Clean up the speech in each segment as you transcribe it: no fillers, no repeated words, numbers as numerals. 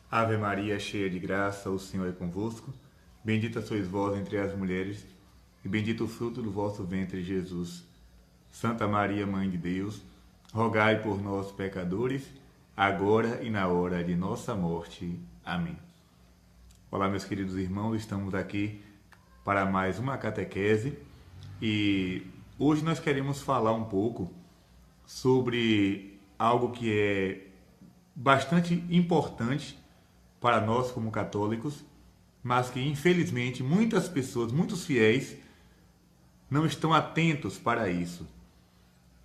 Ave Maria, cheia de graça, o Senhor é convosco. Bendita sois vós entre as mulheres, e bendito o fruto do vosso ventre, Jesus. Santa Maria, Mãe de Deus, rogai por nós, pecadores, agora e na hora de nossa morte. Amém. Olá, meus queridos irmãos, estamos aqui para mais uma catequese e hoje nós queremos falar um pouco sobre algo que é bastante importante para nós como católicos, mas que infelizmente muitas pessoas, muitos fiéis, não estão atentos para isso.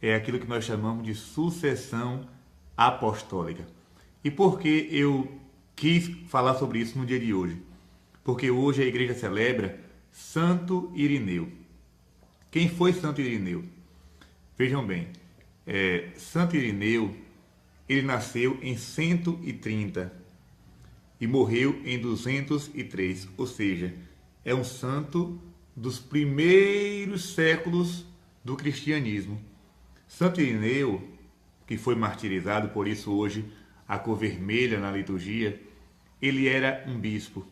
É aquilo que nós chamamos de sucessão apostólica. E por que eu quis falar sobre isso no dia de hoje? Porque hoje a igreja celebra Santo Irineu. Quem foi Santo Irineu? Vejam bem, Santo Irineu, ele nasceu em 130 e morreu em 203, ou seja, é um santo dos primeiros séculos do cristianismo. Santo Irineu, que foi martirizado, por isso hoje a cor vermelha na liturgia, ele era um bispo.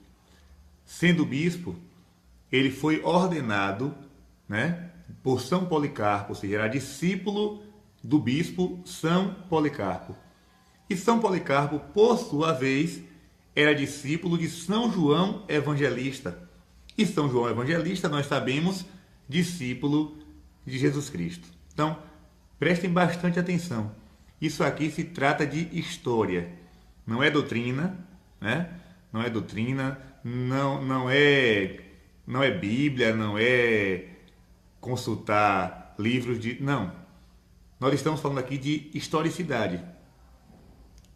Sendo bispo, ele foi ordenado, por São Policarpo, ou seja, era discípulo do bispo São Policarpo. E São Policarpo, por sua vez, era discípulo de São João Evangelista. E São João Evangelista, nós sabemos, discípulo de Jesus Cristo. Então, prestem bastante atenção. Isso aqui se trata de história. Não é doutrina, Não é doutrina, não é Bíblia, não é consultar livros de... Não. Nós estamos falando aqui de historicidade.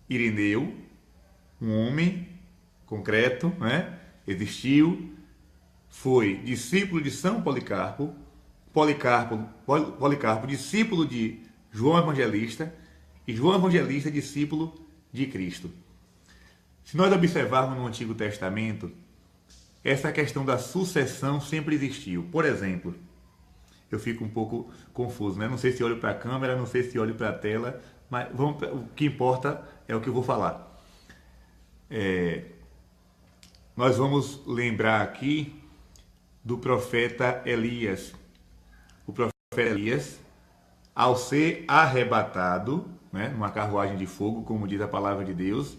Irineu, um homem concreto, existiu, foi discípulo de São Policarpo, Policarpo discípulo de João Evangelista, e João Evangelista discípulo de Cristo. Se nós observarmos no Antigo Testamento, essa questão da sucessão sempre existiu. Por exemplo, eu fico um pouco confuso, Não sei se olho para a câmera, não sei se olho para a tela, mas o que importa é o que eu vou falar. Nós vamos lembrar aqui do profeta Elias. O profeta Elias, ao ser arrebatado, numa carruagem de fogo, como diz a palavra de Deus,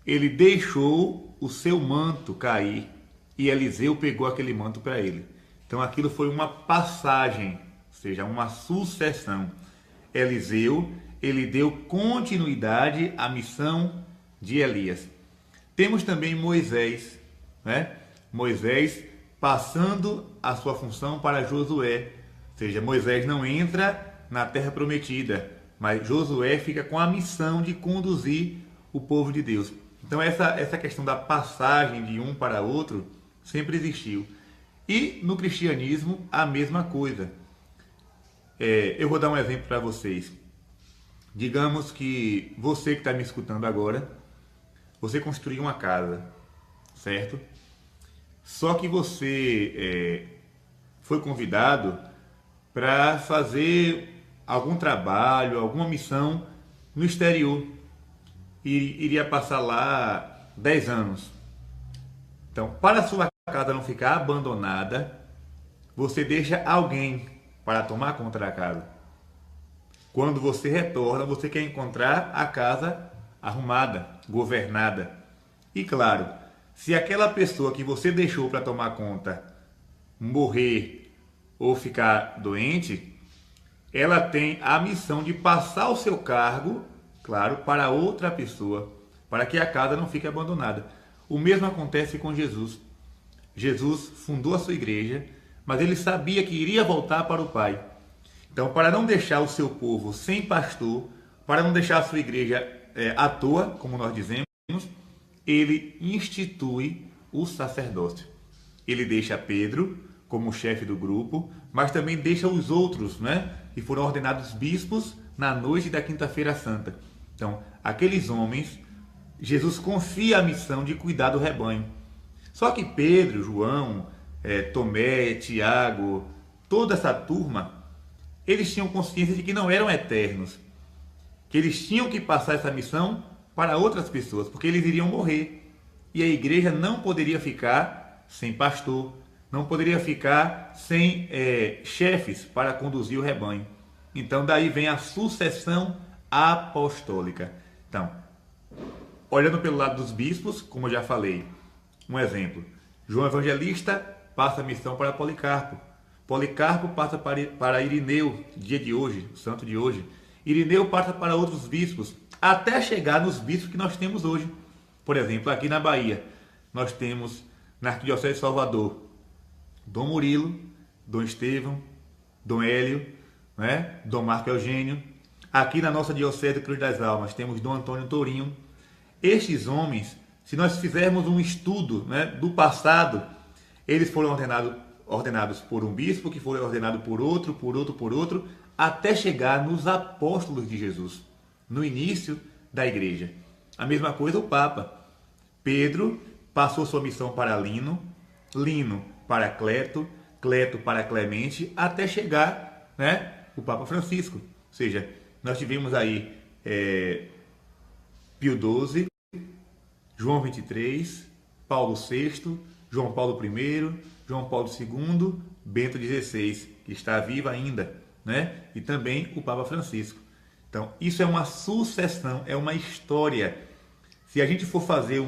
ele deixou o seu manto cair e Eliseu pegou aquele manto para ele. Então aquilo foi uma passagem, ou seja, uma sucessão. Eliseu, ele deu continuidade à missão de Elias. Temos também Moisés, Moisés passando a sua função para Josué. Ou seja, Moisés não entra na terra prometida, mas Josué fica com a missão de conduzir o povo de Deus. Então essa questão da passagem de um para outro sempre existiu. E no cristianismo a mesma coisa. Eu vou dar um exemplo para vocês. Digamos que você que está me escutando agora, você construiu uma casa, certo? Só que você foi convidado para fazer algum trabalho, alguma missão no exterior. E iria passar lá 10 anos. Então, para a sua casa não ficar abandonada, você deixa alguém para tomar conta da casa. Quando você retorna, você quer encontrar a casa arrumada, governada. E claro, se aquela pessoa que você deixou para tomar conta morrer ou ficar doente, ela tem a missão de passar o seu cargo, claro, para outra pessoa, para que a casa não fique abandonada. O mesmo acontece com Jesus. Jesus fundou a sua igreja, mas ele sabia que iria voltar para o Pai. Então, para não deixar o seu povo sem pastor, para não deixar a sua igreja à toa, como nós dizemos, ele institui o sacerdócio. Ele deixa Pedro como chefe do grupo, mas também deixa os outros, que foram ordenados bispos na noite da Quinta-feira Santa. Então, aqueles homens, Jesus confia a missão de cuidar do rebanho. Só que Pedro, João, Tomé, Tiago, toda essa turma, eles tinham consciência de que não eram eternos, que eles tinham que passar essa missão para outras pessoas, porque eles iriam morrer. E a igreja não poderia ficar sem pastor, não poderia ficar sem chefes para conduzir o rebanho. Então daí vem a sucessão apostólica. Então, olhando pelo lado dos bispos, como eu já falei, um exemplo, João Evangelista passa a missão para Policarpo. Policarpo passa para Irineu, dia de hoje, o santo de hoje. Irineu passa para outros bispos, até chegar nos bispos que nós temos hoje. Por exemplo, aqui na Bahia, nós temos na Arquidiocese de Salvador, Dom Murilo, Dom Estevão, Dom Hélio, né? Dom Marco Eugênio. Aqui na nossa Diocese de Cruz das Almas, temos Dom Antônio Tourinho. Estes homens, se nós fizermos um estudo, né, do passado, eles foram ordenados por um bispo, que foi ordenado por outro, até chegar nos apóstolos de Jesus, no início da igreja. A mesma coisa o Papa. Pedro passou sua missão para Lino, Lino para Cleto, Cleto para Clemente, até chegar, né, o Papa Francisco. Ou seja, nós tivemos aí Pio XII, João XXIII, Paulo VI, João Paulo I, João Paulo II, Bento XVI, que está vivo ainda, né? E também o Papa Francisco. Então, isso é uma sucessão, é uma história. Se a gente for fazer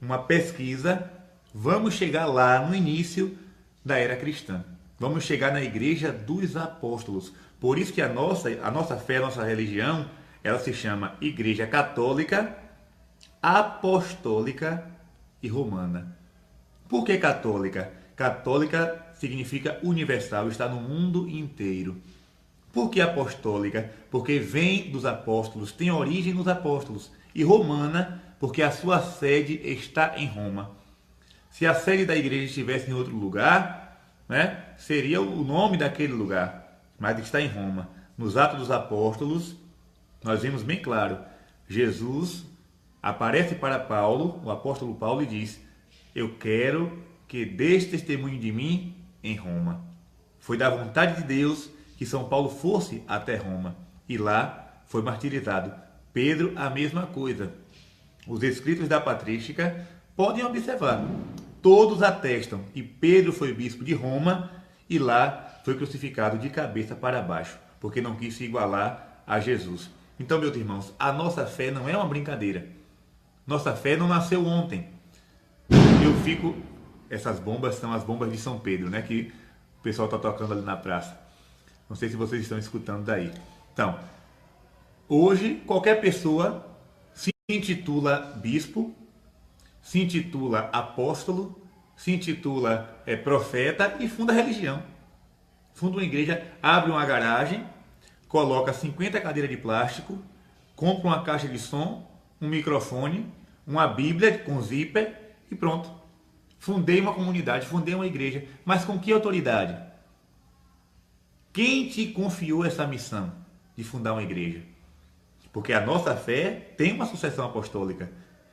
uma pesquisa, vamos chegar lá no início da era cristã. Vamos chegar na Igreja dos Apóstolos. Por isso que a nossa fé, a nossa religião, ela se chama Igreja Católica, Apostólica e Romana. Por que católica? Católica significa universal, está no mundo inteiro. Por que apostólica? Porque vem dos apóstolos, tem origem nos apóstolos. E romana, porque a sua sede está em Roma. Se a sede da igreja estivesse em outro lugar, né, seria o nome daquele lugar, mas está em Roma. Nos Atos dos Apóstolos, nós vemos bem claro, Jesus aparece para Paulo, o apóstolo Paulo, e diz: eu quero que dês testemunho de mim em Roma. Foi da vontade de Deus que São Paulo fosse até Roma, e lá foi martirizado. Pedro, a mesma coisa. Os escritos da patrística podem observar, todos atestam que Pedro foi bispo de Roma e lá foi crucificado de cabeça para baixo, porque não quis se igualar a Jesus. Então, meus irmãos, a nossa fé não é uma brincadeira. Nossa fé não nasceu ontem. Essas bombas são as bombas de São Pedro, né? Que o pessoal está tocando ali na praça. Não sei se vocês estão escutando daí. Então, hoje, qualquer pessoa se intitula bispo, se intitula apóstolo, se intitula profeta e funda religião. Funda uma igreja, abre uma garagem, coloca 50 cadeiras de plástico, compra uma caixa de som, um microfone, uma Bíblia com zíper e pronto. Fundei uma comunidade, fundei uma igreja. Mas com que autoridade? Quem te confiou essa missão de fundar uma igreja? Porque a nossa fé tem uma sucessão apostólica.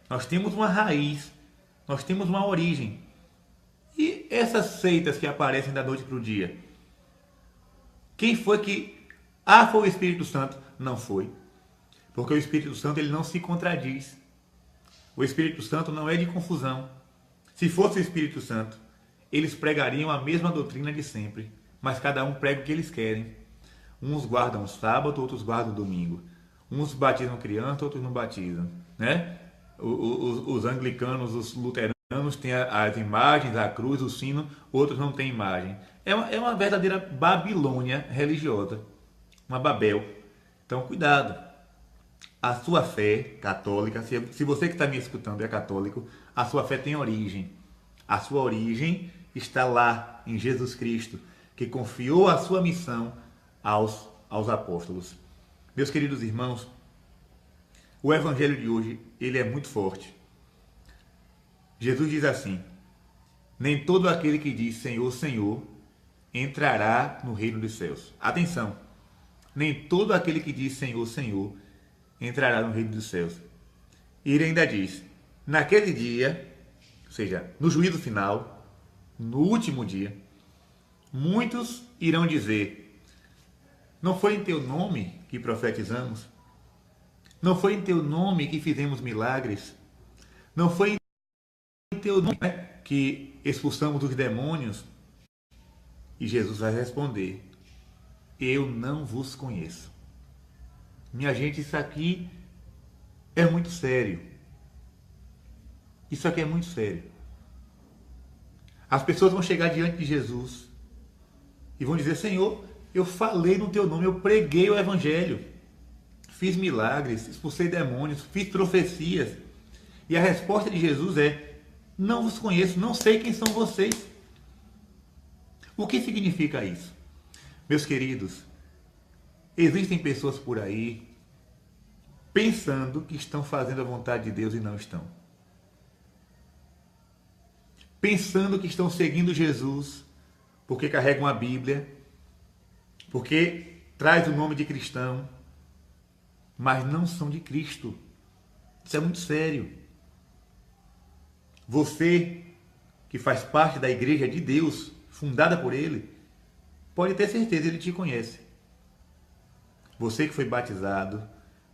Nós temos uma raiz, nós temos uma origem. E essas seitas que aparecem da noite para o dia? Quem foi que... foi o Espírito Santo? Não foi. Porque o Espírito Santo ele não se contradiz. O Espírito Santo não é de confusão. Se fosse o Espírito Santo, eles pregariam a mesma doutrina de sempre, mas cada um prega o que eles querem. Uns guardam o sábado, outros guardam o domingo. Uns batizam criança, outros não batizam, né? Os anglicanos, os luteranos têm as imagens, a cruz, o sino, outros não têm imagem. É uma verdadeira Babilônia religiosa, uma Babel. Então, cuidado. A sua fé católica, se você que está me escutando é católico, a sua fé tem origem. A sua origem está lá em Jesus Cristo, que confiou a sua missão aos apóstolos. Meus queridos irmãos, o evangelho de hoje, ele é muito forte. Jesus diz assim: nem todo aquele que diz Senhor, Senhor, entrará no reino dos céus. Atenção! Nem todo aquele que diz Senhor, Senhor, entrará no reino dos céus. E ele ainda diz, naquele dia, ou seja, no juízo final, no último dia, muitos irão dizer: não foi em teu nome que profetizamos? Não foi em teu nome que fizemos milagres? Não foi em teu nome, né, que expulsamos os demônios? E Jesus vai responder: eu não vos conheço. Minha gente, isso aqui é muito sério. Isso aqui é muito sério. As pessoas vão chegar diante de Jesus e vão dizer: Senhor, eu falei no teu nome, eu preguei o evangelho, fiz milagres, expulsei demônios, fiz profecias. E a resposta de Jesus é: não vos conheço, não sei quem são vocês. O que significa isso? Meus queridos, existem pessoas por aí pensando que estão fazendo a vontade de Deus e não estão. Pensando que estão seguindo Jesus porque carregam a Bíblia, porque traz o nome de cristão, mas não são de Cristo. Isso é muito sério. Você que faz parte da igreja de Deus, fundada por Ele, pode ter certeza, Ele te conhece. Você que foi batizado,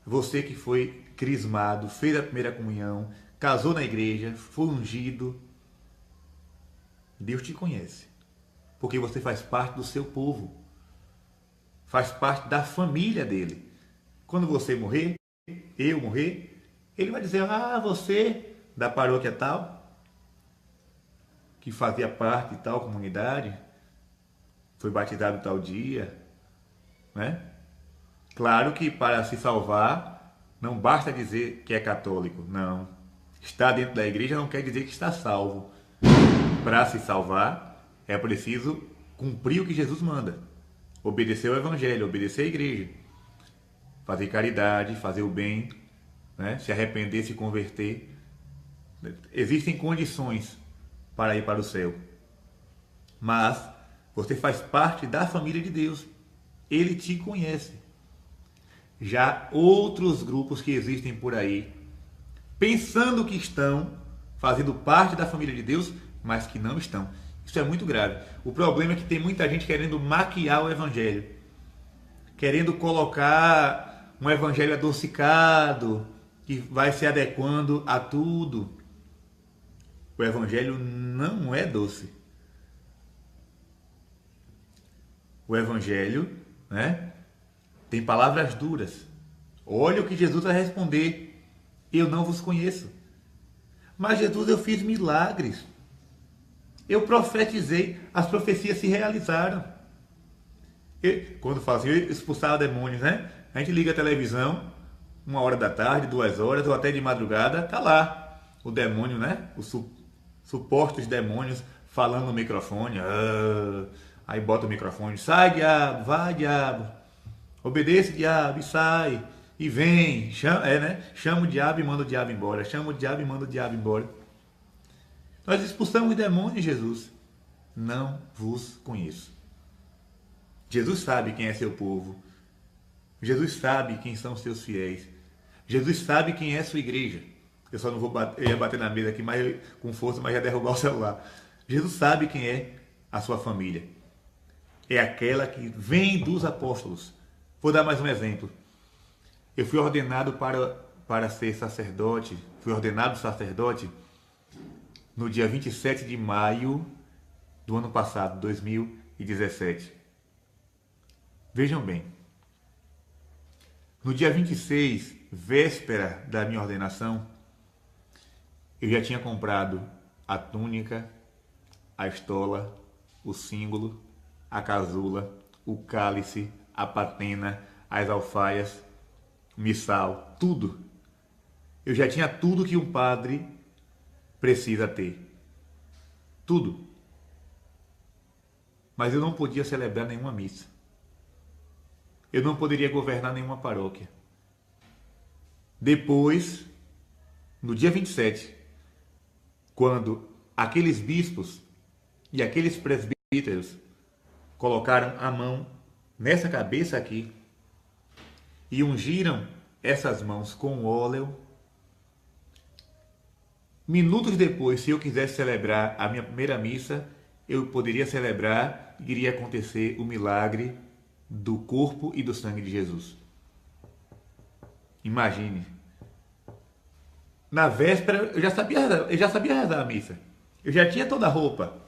você que foi crismado, fez a primeira comunhão, casou na igreja, foi ungido, Deus te conhece. Porque você faz parte do seu povo. Faz parte da família dele. Quando você morrer, eu morrer, ele vai dizer: ah, você da paróquia tal, que fazia parte de tal comunidade, foi batizado tal dia, né? Claro que para se salvar, não basta dizer que é católico, não. Estar dentro da igreja não quer dizer que está salvo. Para se salvar, é preciso cumprir o que Jesus manda. Obedecer ao evangelho, obedecer à igreja. Fazer caridade, fazer o bem, né? Se arrepender, se converter. Existem condições para ir para o céu. Mas você faz parte da família de Deus. Ele te conhece. Já outros grupos que existem por aí, pensando que estão fazendo parte da família de Deus, mas que não estão. Isso é muito grave. O problema é que tem muita gente querendo maquiar o evangelho, querendo colocar um evangelho adocicado, que vai se adequando a tudo. O evangelho não é doce. O evangelho, né, tem palavras duras. Olha o que Jesus vai responder: eu não vos conheço. Mas Jesus, eu fiz milagres. Eu profetizei, as profecias se realizaram. Quando fala assim, eu expulsava demônios, né? A gente liga a televisão, 1h da tarde, 2h, ou até de madrugada, tá lá o demônio, né? Os supostos demônios falando no microfone. Aí bota o microfone: sai, diabo, vai, diabo. Obedeça, diabo, e sai. E vem. Chama o diabo e manda o diabo embora. Chama o diabo e manda o diabo embora. Nós expulsamos os demônios, Jesus. Não vos conheço. Jesus sabe quem é seu povo. Jesus sabe quem são os seus fiéis. Jesus sabe quem é sua igreja. Eu só não vou bater, eu ia bater na mesa aqui com força, mas ia derrubar o celular. Jesus sabe quem é a sua família. É aquela que vem dos apóstolos. Vou dar mais um exemplo. Eu fui ordenado para ser sacerdote. Fui ordenado sacerdote no dia 27 de maio do ano passado, 2017. Vejam bem. No dia 26, véspera da minha ordenação, eu já tinha comprado a túnica, a estola, o símbolo, a casula, o cálice, a patena, as alfaias, o missal, tudo. Eu já tinha tudo que um padre precisa ter. Tudo. Mas eu não podia celebrar nenhuma missa. Eu não poderia governar nenhuma paróquia. Depois, no dia 27, quando aqueles bispos e aqueles presbíteros colocaram a mão nessa cabeça aqui e ungiram essas mãos com óleo, minutos depois, se eu quisesse celebrar a minha primeira missa, eu poderia celebrar e iria acontecer o milagre do corpo e do sangue de Jesus. Imagine. Na véspera, eu já sabia rezar a missa. Eu já tinha toda a roupa.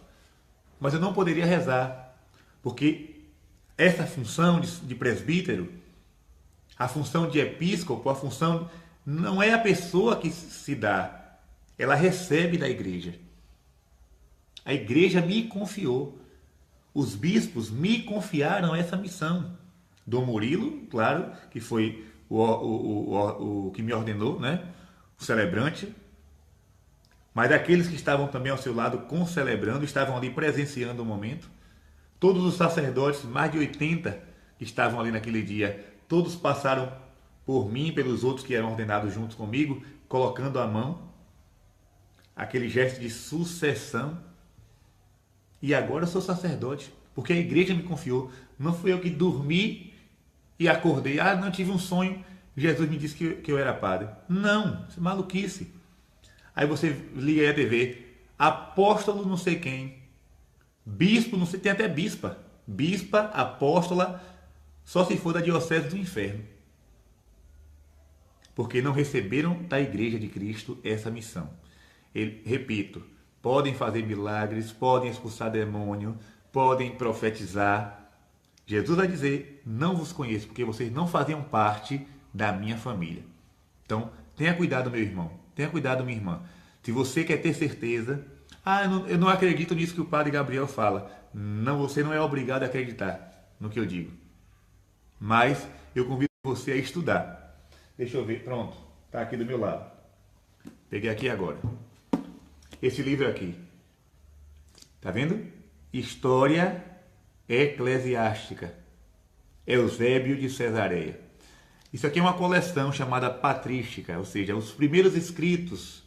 Mas eu não poderia rezar. Porque essa função de presbítero, a função de episcopo, a função não é a pessoa que se dá. Ela recebe da igreja. A igreja me confiou. Os bispos me confiaram essa missão. Dom Murilo, claro, que foi o que me ordenou, né? O celebrante. Mas aqueles que estavam também ao seu lado concelebrando, estavam ali presenciando o momento. Todos os sacerdotes, mais de 80 que estavam ali naquele dia, todos passaram por mim, pelos outros que eram ordenados juntos comigo, colocando a mão. Aquele gesto de sucessão. E agora eu sou sacerdote, porque a igreja me confiou. Não fui eu que dormi e acordei. Ah, não, tive um sonho. Jesus me disse que eu era padre. Não, isso é maluquice. Aí você liga aí a TV. Apóstolo não sei quem. Bispo, não sei, tem até bispa. Bispa, apóstola, só se for da diocese do inferno. Porque não receberam da igreja de Cristo essa missão. Repito, podem fazer milagres, podem expulsar demônio, podem profetizar. Jesus vai dizer, não vos conheço, porque vocês não faziam parte da minha família. Então, tenha cuidado, meu irmão, tenha cuidado, minha irmã. Se você quer ter certeza, eu não acredito nisso que o padre Gabriel fala. Não, você não é obrigado a acreditar no que eu digo. Mas eu convido você a estudar. Deixa eu ver, pronto, está aqui do meu lado. Peguei aqui agora. Esse livro aqui, tá vendo? História Eclesiástica, Eusébio de Cesareia. Isso aqui é uma coleção chamada patrística, ou seja, os primeiros escritos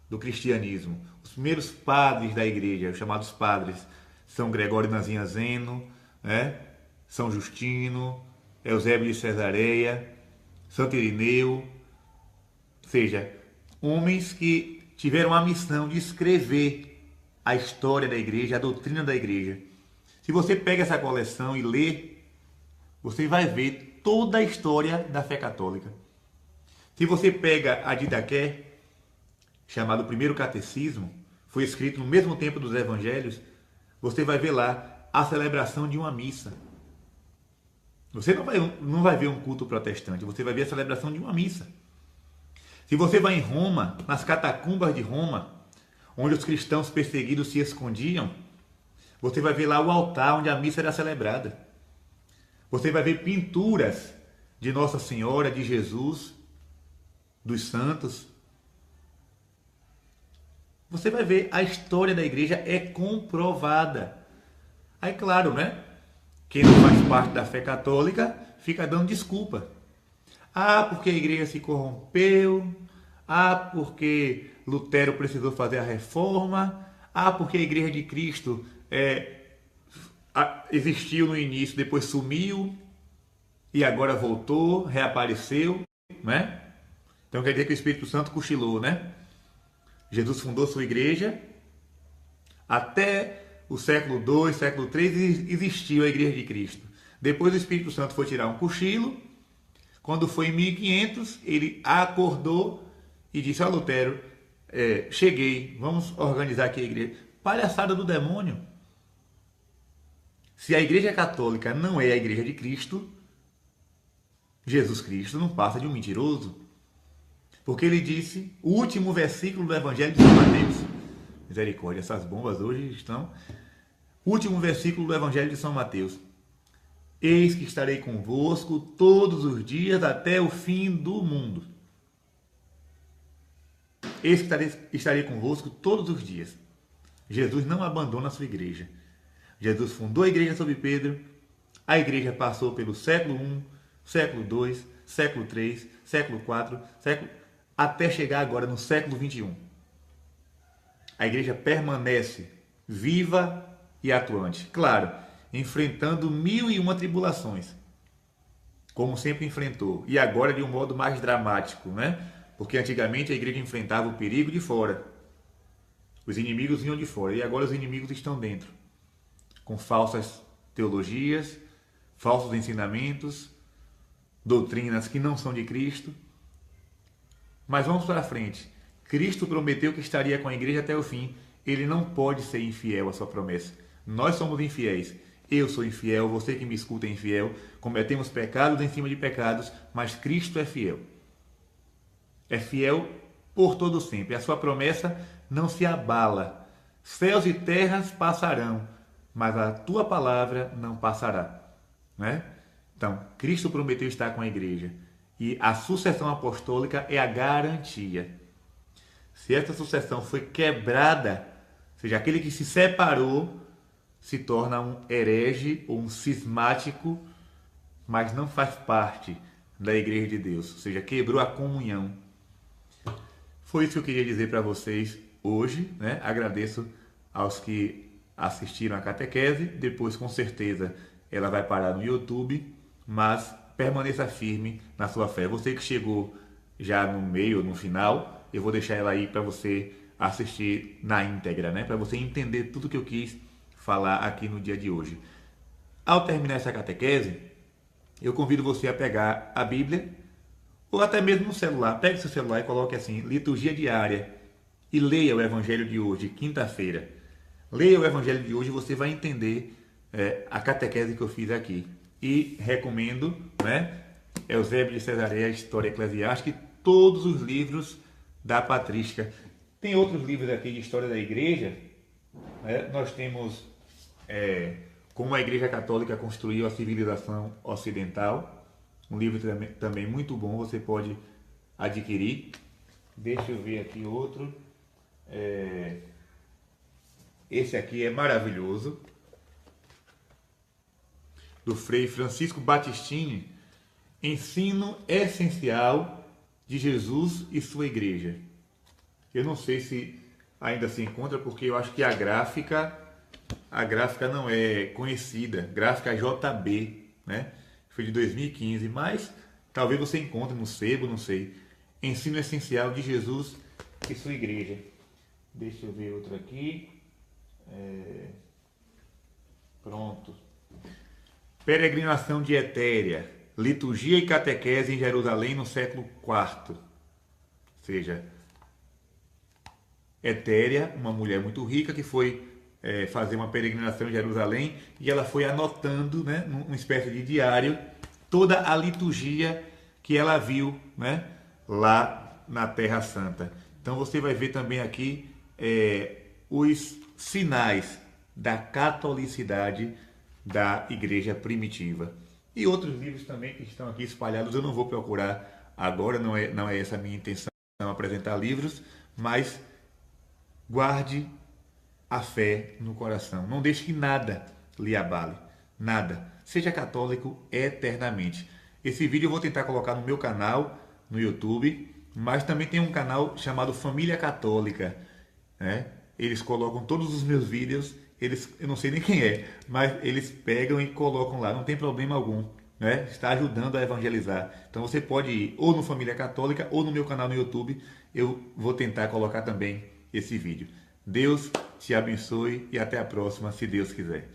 do cristianismo, os primeiros padres da igreja, os chamados padres, São Gregório Nazianzeno, né? São Justino, Eusébio de Cesareia, Santo Irineu, ou seja, homens que tiveram a missão de escrever a história da igreja, a doutrina da igreja. Se você pega essa coleção e lê, você vai ver toda a história da fé católica. Se você pega a Didaqué, chamado Primeiro Catecismo, foi escrito no mesmo tempo dos Evangelhos, você vai ver lá a celebração de uma missa. Você não vai ver um culto protestante, você vai ver a celebração de uma missa. Se você vai em Roma, nas catacumbas de Roma, onde os cristãos perseguidos se escondiam, você vai ver lá o altar onde a missa era celebrada. Você vai ver pinturas de Nossa Senhora, de Jesus, dos santos. Você vai ver, a história da igreja é comprovada. Aí, claro, né? Quem não faz parte da fé católica fica dando desculpa. Ah, porque a igreja se corrompeu. Ah, porque Lutero precisou fazer a reforma. Ah, porque a igreja de Cristo existiu no início, depois sumiu e agora voltou, reapareceu, né? Então quer dizer que o Espírito Santo cochilou, né? Jesus fundou sua igreja, até o século II, século III existiu a igreja de Cristo. Depois o Espírito Santo foi tirar um cochilo. Quando foi em 1500, ele acordou e disse: ó, Lutero, cheguei, vamos organizar aqui a igreja. Palhaçada do demônio. Se a igreja católica não é a igreja de Cristo, Jesus Cristo não passa de um mentiroso. Porque ele disse, o último versículo do Evangelho de São Mateus. Misericórdia, essas bombas hoje estão. Último versículo do Evangelho de São Mateus. Eis que estarei convosco todos os dias até o fim do mundo. Eis que estarei convosco todos os dias. Jesus não abandona a sua igreja. Jesus fundou a igreja sob Pedro. A igreja passou pelo século I, século II, século III, século IV, até chegar agora no século XXI. A igreja permanece viva e atuante. Claro, enfrentando 1001 tribulações, como sempre enfrentou. E agora de um modo mais dramático, né? Porque antigamente a igreja enfrentava o perigo de fora. Os inimigos vinham de fora. E agora os inimigos estão dentro. Com falsas teologias, falsos ensinamentos, doutrinas que não são de Cristo. Mas vamos para frente. Cristo prometeu que estaria com a igreja até o fim. Ele não pode ser infiel à sua promessa. Nós somos infiéis. Eu sou infiel, você que me escuta é infiel. Cometemos pecados em cima de pecados, mas Cristo é fiel. É fiel por todo sempre. A sua promessa não se abala. Céus e terras passarão, mas a tua palavra não passará. Né? Então, Cristo prometeu estar com a igreja. E a sucessão apostólica é a garantia. Se essa sucessão foi quebrada, ou seja, aquele que se separou se torna um herege ou um cismático, mas não faz parte da igreja de Deus. Ou seja, quebrou a comunhão. Foi isso que eu queria dizer para vocês hoje. Né? Agradeço aos que assistiram a catequese. Depois, com certeza, ela vai parar no YouTube, mas permaneça firme na sua fé. Você que chegou já no meio, no final, eu vou deixar ela aí para você assistir na íntegra, né? Para você entender tudo que eu quis falar aqui no dia de hoje. Ao terminar essa catequese, eu convido você a pegar a Bíblia ou até mesmo no celular. Pegue seu celular e coloque assim, liturgia diária, e leia o Evangelho de hoje, quinta-feira. Leia o Evangelho de hoje e você vai entender a catequese que eu fiz aqui. E recomendo, né, Eusébio de Cesareia, História Eclesiástica e todos os livros da patrística. Tem outros livros aqui de História da Igreja. Né? Nós temos Como a Igreja Católica Construiu a Civilização Ocidental. Um livro também muito bom, você pode adquirir. Deixa eu ver aqui outro. Esse aqui é maravilhoso. Do Frei Francisco Battistini, Ensino Essencial de Jesus e Sua Igreja. Eu não sei se ainda se encontra, porque eu acho que a gráfica não é conhecida, gráfica JB, né? Foi de 2015, mas talvez você encontre no sebo, não sei. Ensino Essencial de Jesus e Sua Igreja. Deixa eu ver outro aqui. Pronto. Peregrinação de Etéria, Liturgia e Catequese em Jerusalém no século IV. Ou seja, Etéria, uma mulher muito rica que foi fazer uma peregrinação em Jerusalém e ela foi anotando, né, numa espécie de diário, toda a liturgia que ela viu, né, lá na Terra Santa. Então você vai ver também aqui os sinais da catolicidade da igreja primitiva. E outros livros também que estão aqui espalhados, eu não vou procurar agora, não é essa a minha intenção, apresentar livros, mas guarde a fé no coração. Não deixe que nada lhe abale. Nada. Seja católico eternamente. Esse vídeo eu vou tentar colocar no meu canal, no YouTube, mas também tem um canal chamado Família Católica. Né? Eles colocam todos os meus vídeos. Eu não sei nem quem é, mas eles pegam e colocam lá, não tem problema algum, né? Está ajudando a evangelizar. Então você pode ir ou no Família Católica ou no meu canal no YouTube, eu vou tentar colocar também esse vídeo. Deus te abençoe e até a próxima, se Deus quiser.